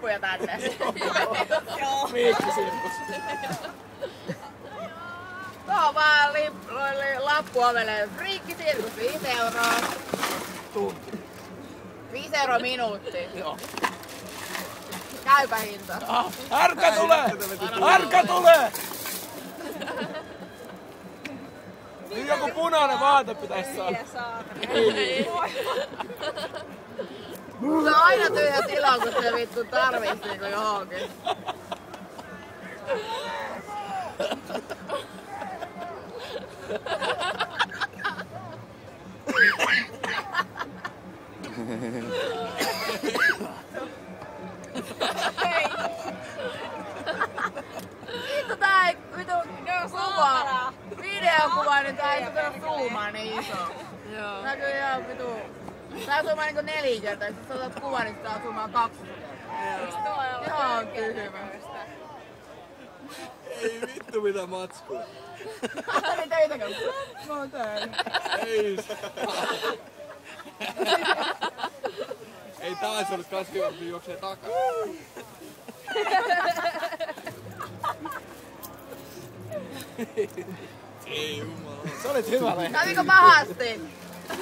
lappuja tänne. Miikkisirkus. Tuohon vaan lappua menee. Friikkisirkus 5 euroa. Tunti. 5 euroa minuutti. Joo. Käypä hinta. Härkä tulee! Härkä tulee! Nyt joku punainen vaate pitäis saada. Se on aina tyhjä tila, kun se vittu tarvis niinku johonkin. Vittu tää ei vittu kuva. Videokuva, niin tää ei tule zoomaa niin iso. Joo. Näkyy ihan vittu. Tää zoomaa niinku 4 kertaa, jos sä otat kuvan, niin tää zoomaa 2 kertaa. Ihan tyhmä. Ei vittu mitä matskua. Niin teitäkö? Mä oon täällä. Ei. Ei taas ollut kans hyvä, kun juoksee takaa. Ei jumala. Se olit hyvä lehti. Kävikö pahasti?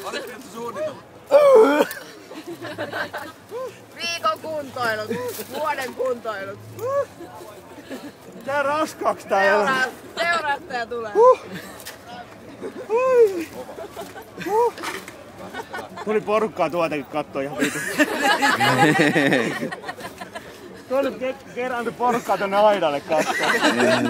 Oletko nyt suunnitelma? Viikon kuntoilut, vuoden kuntoilut. Tää raskaaks tää elämä? Seurattaja tulee. Tuli porukkaa tuotakin kattoo ihan vitu. Tuli kerääntyi porukkaa tonne aidalle kattoo.